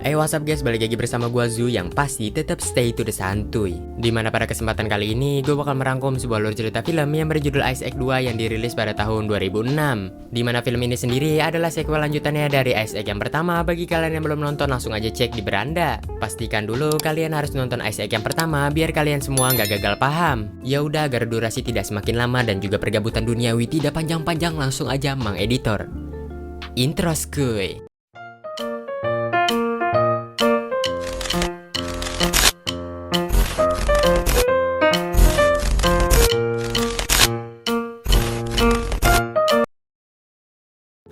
Hey, what's up guys, balik lagi bersama gua Zu yang pasti tetap stay to the santuy. Dimana pada kesempatan kali ini gue bakal merangkum sebuah alur cerita film yang berjudul Ice Age 2 yang dirilis pada tahun 2006. Dimana film ini sendiri adalah sequel lanjutannya dari Ice Age yang pertama. Bagi kalian yang belum nonton langsung aja cek di beranda. Pastikan dulu kalian harus nonton Ice Age yang pertama biar kalian semua nggak gagal paham. Ya udah, agar durasi tidak semakin lama dan juga pergabutan duniawi tidak panjang-panjang, langsung aja Mang Editor intro skuy.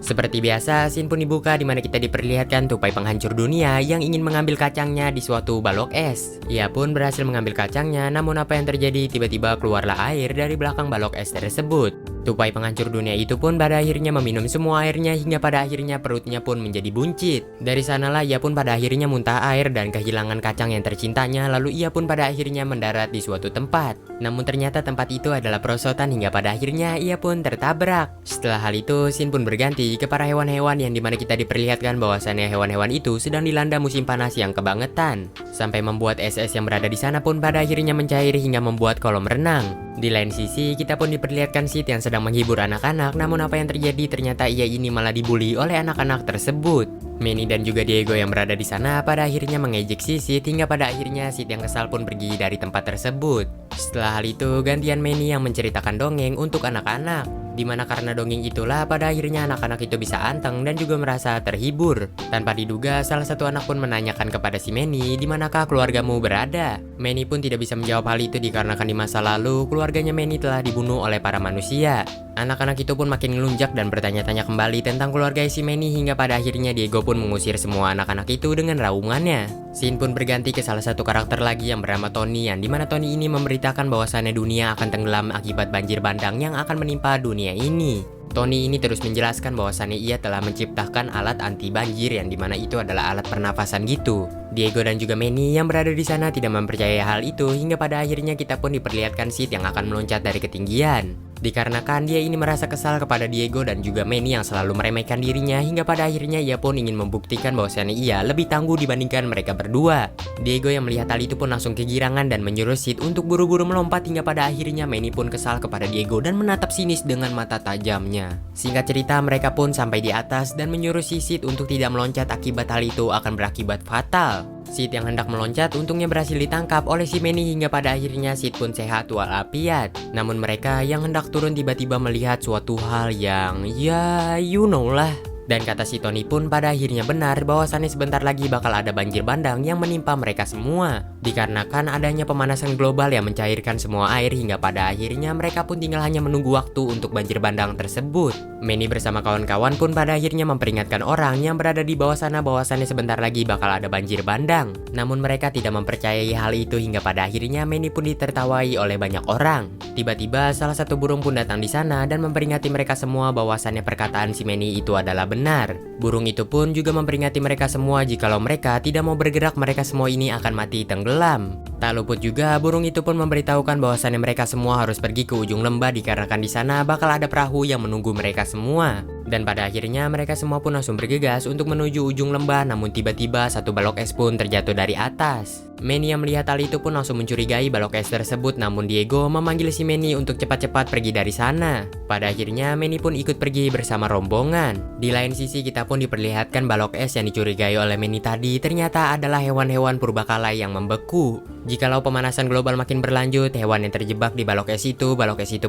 Seperti biasa, scene pun dibuka di mana kita diperlihatkan tupai penghancur dunia yang ingin mengambil kacangnya di suatu balok es. Ia pun berhasil mengambil kacangnya, namun apa yang terjadi? Tiba-tiba keluarlah air dari belakang balok es tersebut. Tupai penghancur dunia itu pun pada akhirnya meminum semua airnya hingga pada akhirnya perutnya pun menjadi buncit. Dari sanalah ia pun pada akhirnya muntah air dan kehilangan kacang yang tercintanya, lalu ia pun pada akhirnya mendarat di suatu tempat. Namun ternyata tempat itu adalah perosotan hingga pada akhirnya ia pun tertabrak. Setelah hal itu, scene pun berganti ke para hewan-hewan yang dimana kita diperlihatkan bahwasannya hewan-hewan itu sedang dilanda musim panas yang kebangetan. Sampai membuat es-es yang berada di sana pun pada akhirnya mencair hingga membuat kolam renang. Di lain sisi, kita pun diperlihatkan Sid yang sedang menghibur anak-anak, namun apa yang terjadi? Ternyata ia ini malah dibully oleh anak-anak tersebut. Manny dan juga Diego yang berada di sana pada akhirnya mengejek si Sid hingga pada akhirnya Sid yang kesal pun pergi dari tempat tersebut. Setelah hal itu, gantian Manny yang menceritakan dongeng untuk anak-anak. Dimana karena dongeng itulah pada akhirnya anak-anak itu bisa anteng dan juga merasa terhibur. Tanpa diduga, salah satu anak pun menanyakan kepada si Manny, di manakah keluargamu berada? Manny pun tidak bisa menjawab hal itu dikarenakan di masa lalu keluarganya Manny telah dibunuh oleh para manusia. Anak-anak itu pun makin ngelunjak dan bertanya-tanya kembali tentang keluarga si Manny hingga pada akhirnya Diego pun mengusir semua anak-anak itu dengan raungannya. Scene pun berganti ke salah satu karakter lagi yang bernama Tony, yang dimana Tony ini memberitakan bahwasannya dunia akan tenggelam akibat banjir bandang yang akan menimpa dunia ini. Tony ini terus menjelaskan bahwasannya ia telah menciptakan alat anti banjir yang dimana itu adalah alat pernafasan gitu. Diego dan juga Manny yang berada di sana tidak mempercayai hal itu hingga pada akhirnya kita pun diperlihatkan Sid yang akan meloncat dari ketinggian. Dikarenakan dia ini merasa kesal kepada Diego dan juga Manny yang selalu meremehkan dirinya hingga pada akhirnya ia pun ingin membuktikan bahwasannya ia lebih tangguh dibandingkan mereka berdua. Diego yang melihat hal itu pun langsung kegirangan dan menyuruh Sid untuk buru-buru melompat hingga pada akhirnya Manny pun kesal kepada Diego dan menatap sinis dengan mata tajamnya. Singkat cerita, mereka pun sampai di atas dan menyuruh si Sid untuk tidak meloncat akibat hal itu akan berakibat fatal. Sid yang hendak meloncat untungnya berhasil ditangkap oleh si Manny hingga pada akhirnya Sid pun sehat walafiat. Namun mereka yang hendak turun tiba-tiba melihat suatu hal yang ya you know lah. Dan kata si Tony pun pada akhirnya benar bahwasannya sebentar lagi bakal ada banjir bandang yang menimpa mereka semua. Dikarenakan adanya pemanasan global yang mencairkan semua air hingga pada akhirnya mereka pun tinggal hanya menunggu waktu untuk banjir bandang tersebut. Manny bersama kawan-kawan pun pada akhirnya memperingatkan orang yang berada di bawah sana bahwasannya sebentar lagi bakal ada banjir bandang. Namun mereka tidak mempercayai hal itu hingga pada akhirnya Manny pun ditertawai oleh banyak orang. Tiba-tiba salah satu burung pun datang di sana dan memperingati mereka semua bahwasannya perkataan si Manny itu adalah benar. Burung itu pun juga memperingati mereka semua jikalau mereka tidak mau bergerak mereka semua ini akan mati tenggelam. Tak luput juga burung itu pun memberitahukan bahwasannya mereka semua harus pergi ke ujung lembah dikarenakan di sana bakal ada perahu yang menunggu mereka semua. Dan pada akhirnya mereka semua pun langsung bergegas untuk menuju ujung lembah, namun tiba-tiba satu balok es pun terjatuh dari atas. Manny yang melihat hal itu pun langsung mencurigai balok es tersebut, namun Diego memanggil si Manny untuk cepat-cepat pergi dari sana. Pada akhirnya Manny pun ikut pergi bersama rombongan. Di lain sisi kita pun diperlihatkan balok es yang dicurigai oleh Manny tadi ternyata adalah hewan-hewan purbakala yang membeku. Jikalau pemanasan global makin berlanjut, hewan yang terjebak di balok es itu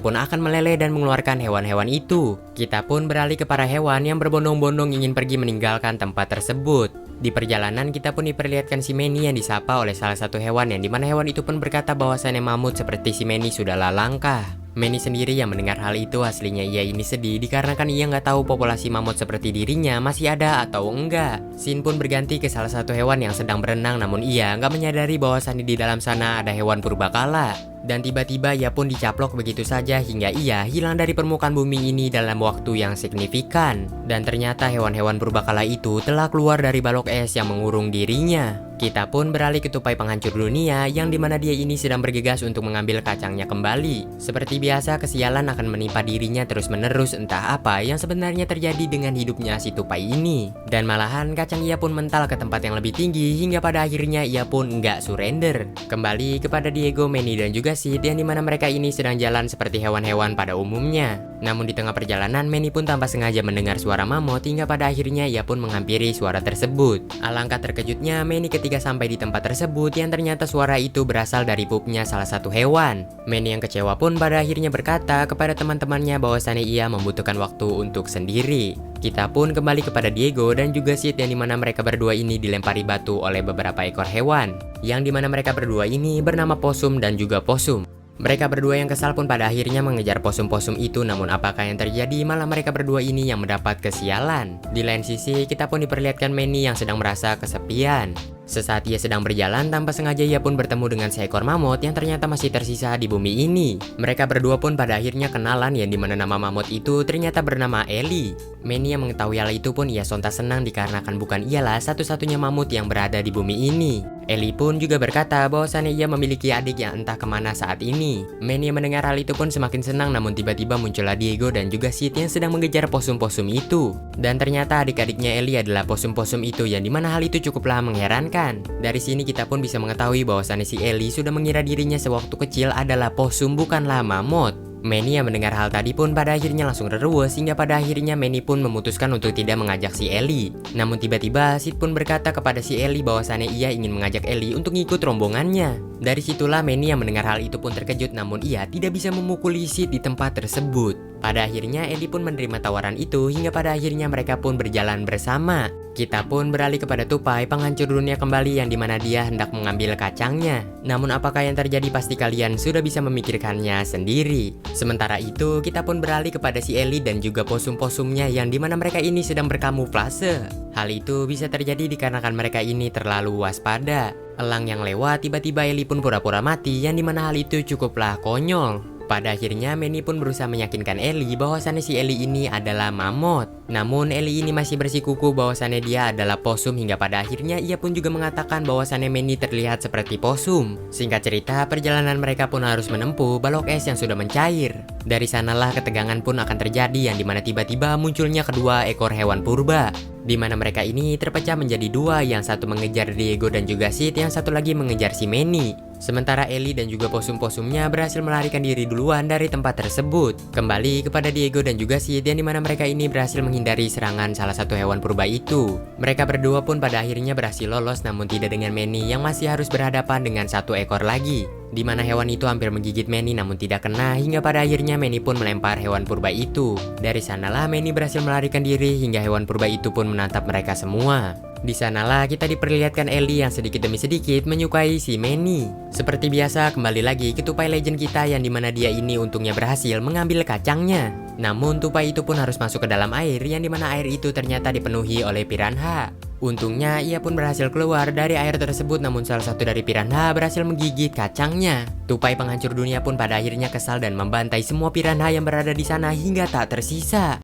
pun akan meleleh dan mengeluarkan hewan-hewan itu. Kita pun beralih ke para hewan yang berbondong-bondong ingin pergi meninggalkan tempat tersebut. Di perjalanan kita pun diperlihatkan si Manny yang disapa oleh salah satu hewan yang dimana hewan itu pun berkata bahwasannya mamut seperti si Manny sudahlah langka. Manny sendiri yang mendengar hal itu aslinya ia ini sedih dikarenakan ia nggak tahu populasi mamut seperti dirinya masih ada atau enggak. Scene pun berganti ke salah satu hewan yang sedang berenang namun ia nggak menyadari bahwasannya di dalam sana ada hewan purbakala. Dan tiba-tiba ia pun dicaplok begitu saja hingga ia hilang dari permukaan bumi ini dalam waktu yang signifikan. Dan ternyata hewan-hewan purbakala itu telah keluar dari balok es yang mengurung dirinya. Kita pun beralih ke tupai penghancur dunia yang dimana dia ini sedang bergegas untuk mengambil kacangnya kembali. Seperti biasa, kesialan akan menimpa dirinya terus-menerus, entah apa yang sebenarnya terjadi dengan hidupnya si tupai ini. Dan malahan kacang ia pun mental ke tempat yang lebih tinggi hingga pada akhirnya ia pun nggak surrender. Kembali kepada Diego, Manny dan juga Sid yang dimana mereka ini sedang jalan seperti hewan-hewan pada umumnya. Namun di tengah perjalanan, Manny pun tanpa sengaja mendengar suara mamut hingga pada akhirnya ia pun menghampiri suara tersebut. Alangkah terkejutnya Manny ketika sampai di tempat tersebut yang ternyata suara itu berasal dari pupnya salah satu hewan. Manny yang kecewa pun pada akhirnya berkata kepada teman-temannya bahwasannya ia membutuhkan waktu untuk sendiri. Kita pun kembali kepada Diego dan juga Sid yang dimana mereka berdua ini dilempari batu oleh beberapa ekor hewan. Yang dimana mereka berdua ini bernama Possum dan juga Possum. Mereka berdua yang kesal pun pada akhirnya mengejar posum-posum itu, namun apakah yang terjadi malah mereka berdua ini yang mendapat kesialan. Di lain sisi, kita pun diperlihatkan Manny yang sedang merasa kesepian. Sesaat ia sedang berjalan, tanpa sengaja ia pun bertemu dengan seekor mamut yang ternyata masih tersisa di bumi ini. Mereka berdua pun pada akhirnya kenalan yang dimana nama mamut itu ternyata bernama Ellie. Manny yang mengetahui hal itu pun ia sontak senang dikarenakan bukan ialah satu-satunya mamut yang berada di bumi ini. Ellie pun juga berkata bahwasannya ia memiliki adik yang entah kemana saat ini. Manny yang mendengar hal itu pun semakin senang, namun tiba-tiba muncullah Diego dan juga Sid yang sedang mengejar posum-posum itu. Dan ternyata adik-adiknya Ellie adalah posum-posum itu yang dimana hal itu cukuplah mengherankan. Dari sini kita pun bisa mengetahui bahwasannya si Ellie sudah mengira dirinya sewaktu kecil adalah posum bukanlah mamut. Manny yang mendengar hal tadi pun pada akhirnya langsung rerewes hingga pada akhirnya Manny pun memutuskan untuk tidak mengajak si Ellie. Namun tiba-tiba Sid pun berkata kepada si Ellie bahwasannya ia ingin mengajak Ellie untuk ngikut rombongannya. Dari situlah Manny yang mendengar hal itu pun terkejut, namun ia tidak bisa memukuli Sid di tempat tersebut. Pada akhirnya Ellie pun menerima tawaran itu hingga pada akhirnya mereka pun berjalan bersama. Kita pun beralih kepada tupai penghancur dunia kembali yang dimana dia hendak mengambil kacangnya. Namun apakah yang terjadi pasti kalian sudah bisa memikirkannya sendiri. Sementara itu kita pun beralih kepada si Ellie dan juga posum-posumnya yang dimana mereka ini sedang berkamuflase. Hal itu bisa terjadi dikarenakan mereka ini terlalu waspada. Elang yang lewat tiba-tiba Ellie pun pura-pura mati yang dimana hal itu cukuplah konyol. Pada akhirnya Manny pun berusaha meyakinkan Ellie bahwasannya si Ellie ini adalah mamut. Namun Ellie ini masih bersikukuh bahwasannya dia adalah posum hingga pada akhirnya ia pun juga mengatakan bahwasannya Manny terlihat seperti posum. Singkat cerita, perjalanan mereka pun harus menempuh balok es yang sudah mencair. Dari sanalah ketegangan pun akan terjadi yang dimana tiba-tiba munculnya kedua ekor hewan purba. Di mana mereka ini terpecah menjadi dua, yang satu mengejar Diego dan juga Sid, yang satu lagi mengejar si Manny. Sementara Ellie dan juga posum-posumnya berhasil melarikan diri duluan dari tempat tersebut. Kembali kepada Diego dan juga Sid yang dimana mereka ini berhasil menghindari serangan salah satu hewan purba itu. Mereka berdua pun pada akhirnya berhasil lolos, namun tidak dengan Manny yang masih harus berhadapan dengan satu ekor lagi. Di mana hewan itu hampir menggigit Manny namun tidak kena hingga pada akhirnya Manny pun melempar hewan purba itu. Dari sanalah Manny berhasil melarikan diri hingga hewan purba itu pun menatap mereka semua. Di sanalah kita diperlihatkan Ellie yang sedikit demi sedikit menyukai si Manny. Seperti biasa kembali lagi ke tupai legend kita yang dimana dia ini untungnya berhasil mengambil kacangnya. Namun tupai itu pun harus masuk ke dalam air yang dimana air itu ternyata dipenuhi oleh piranha. Untungnya ia pun berhasil keluar dari air tersebut, namun salah satu dari piranha berhasil menggigit kacangnya. Tupai penghancur dunia pun pada akhirnya kesal dan membantai semua piranha yang berada di sana hingga tak tersisa.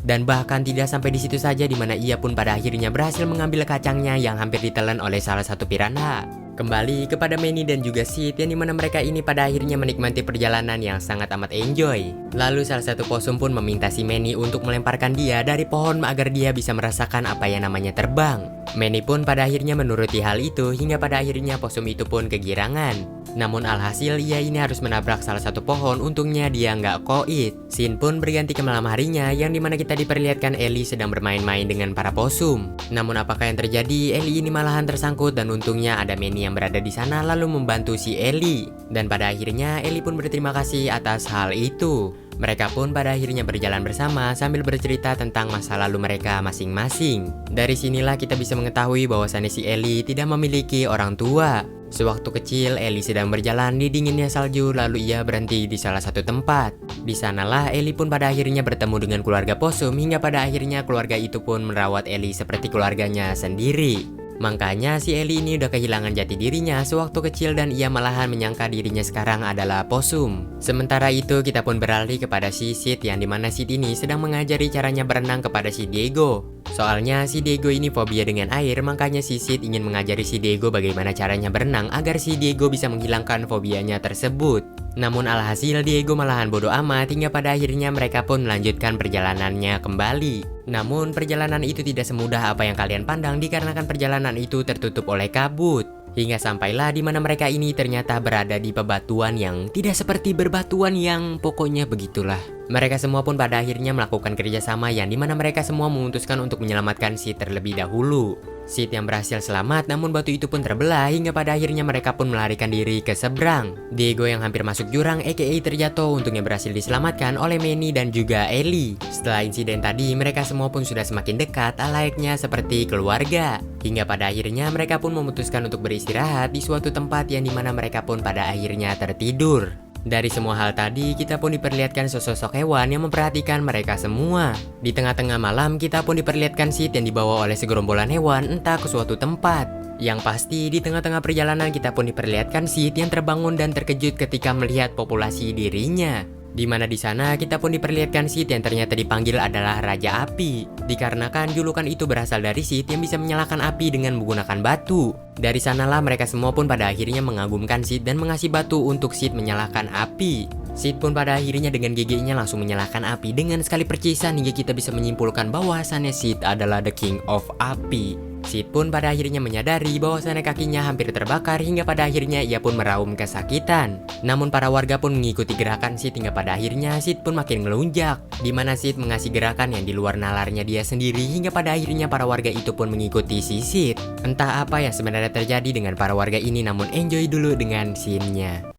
Dan bahkan tidak sampai di situ saja, di mana ia pun pada akhirnya berhasil mengambil kacangnya yang hampir ditelan oleh salah satu piranha. Kembali kepada Manny dan juga Sid yang dimana mereka ini pada akhirnya menikmati perjalanan yang sangat amat enjoy. Lalu salah satu posum pun meminta si Manny untuk melemparkan dia dari pohon agar dia bisa merasakan apa yang namanya terbang. Manny pun pada akhirnya menuruti hal itu hingga pada akhirnya posum itu pun kegirangan. Namun alhasil ia ini harus menabrak salah satu pohon, untungnya dia nggak koit. Scene pun berganti ke malam harinya yang dimana kita diperlihatkan Ellie sedang bermain-main dengan para posum. Namun apakah yang terjadi, Ellie ini malahan tersangkut dan untungnya ada Manny yang berada di sana lalu membantu si Ellie. Dan pada akhirnya Ellie pun berterima kasih atas hal itu. Mereka pun pada akhirnya berjalan bersama sambil bercerita tentang masa lalu mereka masing-masing. Dari sinilah kita bisa mengetahui bahwasannya si Ellie tidak memiliki orang tua. Sewaktu kecil, Ellie sedang berjalan di dinginnya salju lalu ia berhenti di salah satu tempat. Di sanalah Ellie pun pada akhirnya bertemu dengan keluarga Possum hingga pada akhirnya keluarga itu pun merawat Ellie seperti keluarganya sendiri. Makanya si Ellie ini udah kehilangan jati dirinya sewaktu kecil dan ia malahan menyangka dirinya sekarang adalah Possum. Sementara itu kita pun beralih kepada si Sid yang dimana Sid ini sedang mengajari caranya berenang kepada si Diego. Soalnya si Diego ini fobia dengan air, makanya si Sid ingin mengajari si Diego bagaimana caranya berenang agar si Diego bisa menghilangkan fobianya tersebut. Namun alhasil Diego malahan bodoh amat hingga pada akhirnya mereka pun melanjutkan perjalanannya kembali. Namun perjalanan itu tidak semudah apa yang kalian pandang dikarenakan perjalanan itu tertutup oleh kabut. Hingga sampailah di mana mereka ini ternyata berada di bebatuan yang tidak seperti berbatuan yang pokoknya begitulah. Mereka semua pun pada akhirnya melakukan kerjasama yang dimana mereka semua memutuskan untuk menyelamatkan Sid terlebih dahulu. Sid yang berhasil selamat namun batu itu pun terbelah hingga pada akhirnya mereka pun melarikan diri ke seberang. Diego yang hampir masuk jurang aka terjatuh untungnya berhasil diselamatkan oleh Manny dan juga Ellie. Setelah insiden tadi mereka semua pun sudah semakin dekat layaknya seperti keluarga. Hingga pada akhirnya mereka pun memutuskan untuk beristirahat di suatu tempat yang dimana mereka pun pada akhirnya tertidur. Dari semua hal tadi, kita pun diperlihatkan sosok hewan yang memperhatikan mereka semua. Di tengah-tengah malam, kita pun diperlihatkan Sid yang dibawa oleh segerombolan hewan entah ke suatu tempat. Yang pasti, di tengah-tengah perjalanan kita pun diperlihatkan Sid yang terbangun dan terkejut ketika melihat populasi dirinya. Di mana di sana kita pun diperlihatkan Sid yang ternyata dipanggil adalah Raja Api. Dikarenakan julukan itu berasal dari Sid yang bisa menyalakan api dengan menggunakan batu. Dari sanalah mereka semua pun pada akhirnya mengagumkan Sid dan mengasih batu untuk Sid menyalakan api. Sid pun pada akhirnya dengan giginya langsung menyalakan api dengan sekali percisan hingga kita bisa menyimpulkan bahwasannya Sid adalah the king of api. Sid pun pada akhirnya menyadari bahwasannya kakinya hampir terbakar hingga pada akhirnya ia pun meraung kesakitan. Namun para warga pun mengikuti gerakan Sid hingga pada akhirnya Sid pun makin ngelunjak. Di mana Sid mengasih gerakan yang di luar nalarnya dia sendiri hingga pada akhirnya para warga itu pun mengikuti si Sid. Entah apa yang sebenarnya terjadi dengan para warga ini namun enjoy dulu dengan scene-nya.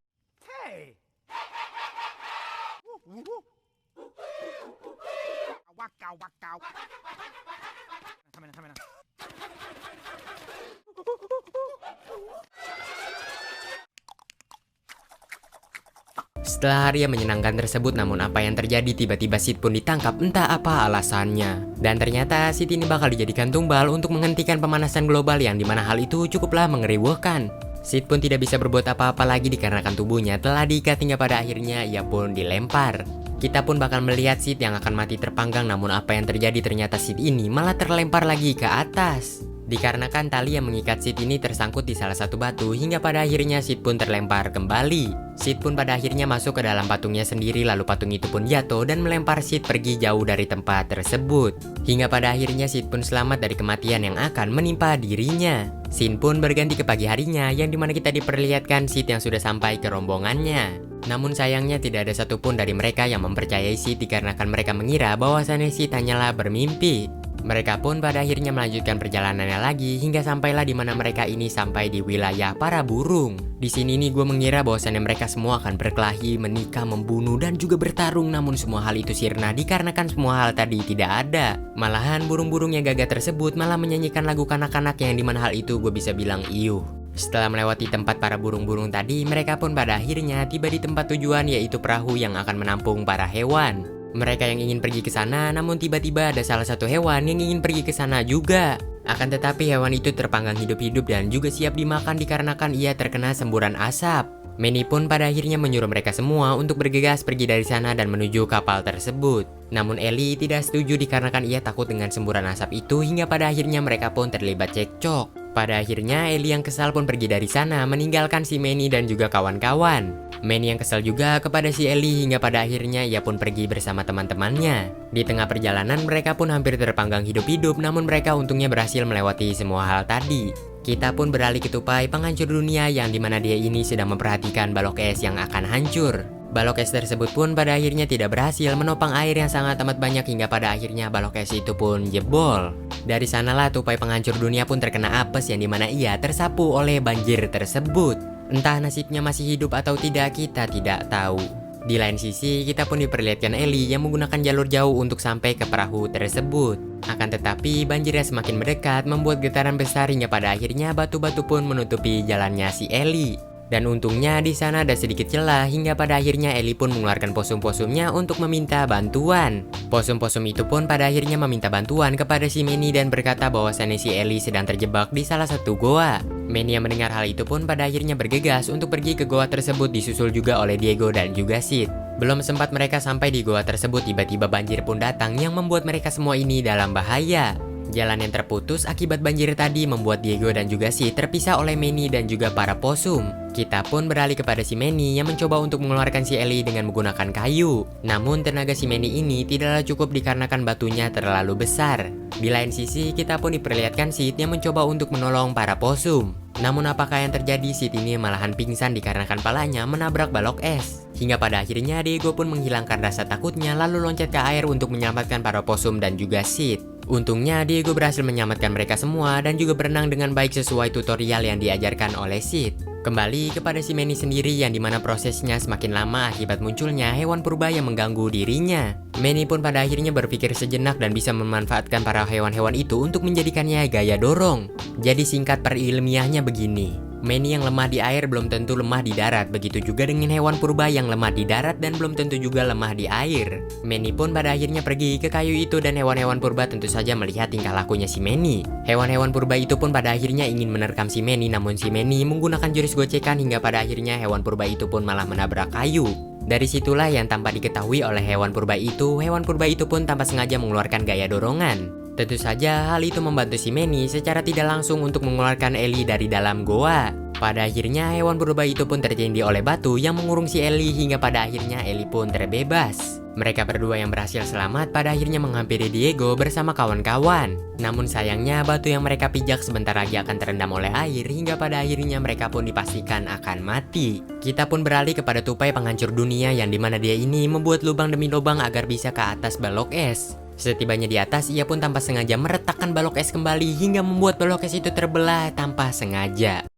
Setelah hari yang menyenangkan tersebut, namun apa yang terjadi tiba-tiba Sid pun ditangkap entah apa alasannya. Dan ternyata Sid ini bakal dijadikan tumbal untuk menghentikan pemanasan global yang dimana hal itu cukuplah mengeriwahkan. Sid pun tidak bisa berbuat apa-apa lagi dikarenakan tubuhnya telah diikat hingga pada akhirnya ia pun dilempar. Kita pun bakal melihat Sid yang akan mati terpanggang namun apa yang terjadi ternyata Sid ini malah terlempar lagi ke atas. Dikarenakan tali yang mengikat Sid ini tersangkut di salah satu batu hingga pada akhirnya Sid pun terlempar kembali. Sid pun pada akhirnya masuk ke dalam patungnya sendiri lalu patung itu pun jatuh dan melempar Sid pergi jauh dari tempat tersebut. Hingga pada akhirnya Sid pun selamat dari kematian yang akan menimpa dirinya. Scene pun berganti ke pagi harinya yang dimana kita diperlihatkan Sid yang sudah sampai ke rombongannya. Namun sayangnya tidak ada satupun dari mereka yang mempercayai Sid dikarenakan mereka mengira bahwasannya Sid hanyalah bermimpi. Mereka pun pada akhirnya melanjutkan perjalanannya lagi hingga sampailah di mana mereka ini sampai di wilayah para burung. Di sini nih gue mengira bahwasannya mereka semua akan berkelahi, menikah, membunuh dan juga bertarung, namun semua hal itu sirna dikarenakan semua hal tadi tidak ada. Malahan burung-burung yang gagah tersebut malah menyanyikan lagu kanak-kanak yang dimana hal itu gue bisa bilang iuh. Setelah melewati tempat para burung-burung tadi, mereka pun pada akhirnya tiba di tempat tujuan yaitu perahu yang akan menampung para hewan. Mereka yang ingin pergi ke sana, namun tiba-tiba ada salah satu hewan yang ingin pergi ke sana juga. Akan tetapi hewan itu terpanggang hidup-hidup dan juga siap dimakan dikarenakan ia terkena semburan asap. Manny pun pada akhirnya menyuruh mereka semua untuk bergegas pergi dari sana dan menuju kapal tersebut. Namun Ellie tidak setuju dikarenakan ia takut dengan semburan asap itu hingga pada akhirnya mereka pun terlibat cekcok. Pada akhirnya Ellie yang kesal pun pergi dari sana meninggalkan si Manny dan juga kawan-kawan. Manny yang kesal juga kepada si Ellie hingga pada akhirnya ia pun pergi bersama teman-temannya. Di tengah perjalanan mereka pun hampir terpanggang hidup-hidup namun mereka untungnya berhasil melewati semua hal tadi. Kita pun beralih ke tupai penghancur dunia yang dimana dia ini sedang memperhatikan balok es yang akan hancur. Balok es tersebut pun pada akhirnya tidak berhasil menopang air yang sangat amat banyak hingga pada akhirnya balok es itu pun jebol. Dari sanalah tupai penghancur dunia pun terkena apes yang dimana ia tersapu oleh banjir tersebut. Entah nasibnya masih hidup atau tidak kita tidak tahu. Di lain sisi, kita pun diperlihatkan Ellie yang menggunakan jalur jauh untuk sampai ke perahu tersebut. Akan tetapi, banjirnya semakin mendekat membuat getaran besar hingga pada akhirnya batu-batu pun menutupi jalannya si Ellie. Dan untungnya di sana ada sedikit celah hingga pada akhirnya Ellie pun mengeluarkan posum-posumnya untuk meminta bantuan. Posum-posum itu pun pada akhirnya meminta bantuan kepada si Manny dan berkata bahwasannya si Ellie sedang terjebak di salah satu goa. Manny yang mendengar hal itu pun pada akhirnya bergegas untuk pergi ke goa tersebut, disusul juga oleh Diego dan juga Sid. Belum sempat mereka sampai di goa tersebut, tiba-tiba banjir pun datang yang membuat mereka semua ini dalam bahaya. Jalan yang terputus akibat banjir tadi membuat Diego dan juga Sid terpisah oleh Manny dan juga para posum. Kita pun beralih kepada si Manny yang mencoba untuk mengeluarkan si Ellie dengan menggunakan kayu. Namun tenaga si Manny ini tidaklah cukup dikarenakan batunya terlalu besar. Di lain sisi, kita pun diperlihatkan Sid yang mencoba untuk menolong para posum. Namun apakah yang terjadi, Sid ini malahan pingsan dikarenakan palanya menabrak balok es. Hingga pada akhirnya Diego pun menghilangkan rasa takutnya lalu loncat ke air untuk menyelamatkan para posum dan juga Sid. Untungnya Diego berhasil menyelamatkan mereka semua dan juga berenang dengan baik sesuai tutorial yang diajarkan oleh Sid. Kembali kepada si Manny sendiri yang dimana prosesnya semakin lama akibat munculnya hewan purba yang mengganggu dirinya. Manny pun pada akhirnya berpikir sejenak dan bisa memanfaatkan para hewan-hewan itu untuk menjadikannya gaya dorong. Jadi singkat perilmiahnya begini. Manny yang lemah di air belum tentu lemah di darat, begitu juga dengan hewan purba yang lemah di darat dan belum tentu juga lemah di air. Manny pun pada akhirnya pergi ke kayu itu dan hewan-hewan purba tentu saja melihat tingkah lakunya si Manny. Hewan-hewan purba itu pun pada akhirnya ingin menerkam si Manny, namun si Manny menggunakan jurus gocekan hingga pada akhirnya hewan purba itu pun malah menabrak kayu. Dari situlah yang tanpa diketahui oleh hewan purba itu pun tanpa sengaja mengeluarkan gaya dorongan. Tentu saja hal itu membantu si Manny secara tidak langsung untuk mengeluarkan Ellie dari dalam goa. Pada akhirnya hewan purba itu pun tertindih oleh batu yang mengurung si Ellie hingga pada akhirnya Ellie pun terbebas. Mereka berdua yang berhasil selamat pada akhirnya menghampiri Diego bersama kawan-kawan. Namun sayangnya batu yang mereka pijak sebentar lagi akan terendam oleh air hingga pada akhirnya mereka pun dipastikan akan mati. Kita pun beralih kepada tupai penghancur dunia yang dimana dia ini membuat lubang demi lubang agar bisa ke atas balok es. Setibanya di atas, ia pun tanpa sengaja meretakkan balok es kembali hingga membuat balok es itu terbelah tanpa sengaja.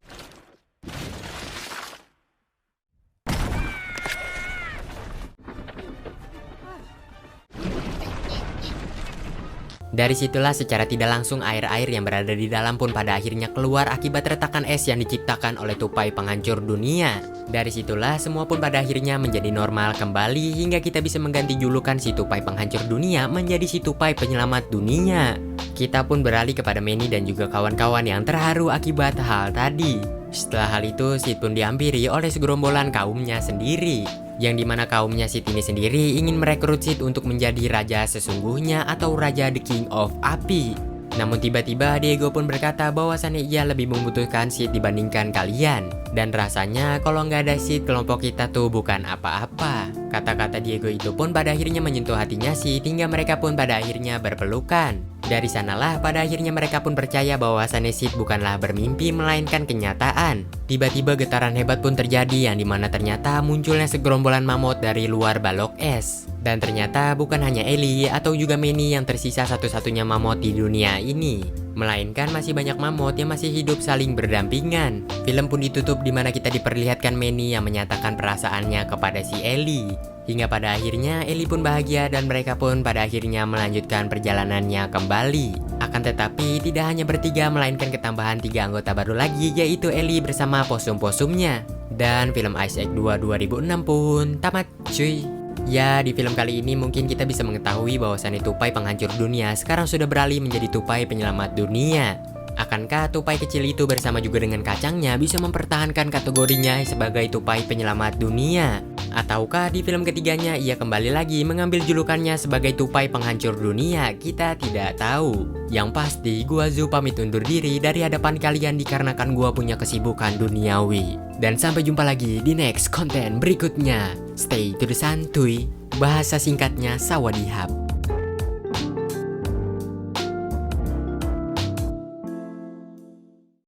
Dari situlah secara tidak langsung air-air yang berada di dalam pun pada akhirnya keluar akibat retakan es yang diciptakan oleh tupai penghancur dunia. Dari situlah semua pun pada akhirnya menjadi normal kembali hingga kita bisa mengganti julukan si tupai penghancur dunia menjadi si tupai penyelamat dunia. Kita pun beralih kepada Manny dan juga kawan-kawan yang terharu akibat hal tadi. Setelah hal itu, Sid pun dihampiri oleh segerombolan kaumnya sendiri. Yang dimana kaumnya Sid ini sendiri ingin merekrut Sid untuk menjadi raja sesungguhnya atau raja The King of Api. Namun tiba-tiba Diego pun berkata bahwasannya ia lebih membutuhkan Sid dibandingkan kalian. Dan rasanya kalau nggak ada Sid kelompok kita tuh bukan apa-apa. Kata-kata Diego itu pun pada akhirnya menyentuh hatinya Sid hingga mereka pun pada akhirnya berpelukan. Dari sanalah pada akhirnya mereka pun percaya bahwasannya Sid bukanlah bermimpi melainkan kenyataan. Tiba-tiba getaran hebat pun terjadi yang dimana ternyata munculnya segerombolan mamut dari luar balok es. Dan ternyata bukan hanya Ellie atau juga Manny yang tersisa satu-satunya mamut di dunia ini, melainkan masih banyak mamut yang masih hidup saling berdampingan. Film pun ditutup dimana kita diperlihatkan Manny yang menyatakan perasaannya kepada si Ellie. Hingga pada akhirnya Ellie pun bahagia dan mereka pun pada akhirnya melanjutkan perjalanannya kembali. Akan tetapi tidak hanya bertiga melainkan ketambahan 3 anggota baru lagi, yaitu Ellie bersama posum-posumnya. Dan film Ice Age 2 2006 pun tamat cuy. Ya, di film kali ini mungkin kita bisa mengetahui bahwasannya tupai penghancur dunia sekarang sudah beralih menjadi tupai penyelamat dunia. Akankah tupai kecil itu bersama juga dengan kacangnya bisa mempertahankan kategorinya sebagai tupai penyelamat dunia? Ataukah di film ketiganya ia kembali lagi mengambil julukannya sebagai tupai penghancur dunia? Kita tidak tahu. Yang pasti gua Zu pamit undur diri dari hadapan kalian dikarenakan gua punya kesibukan duniawi. Dan sampai jumpa lagi di next konten berikutnya. Stay to the santuy. Bahasa singkatnya sawadihap.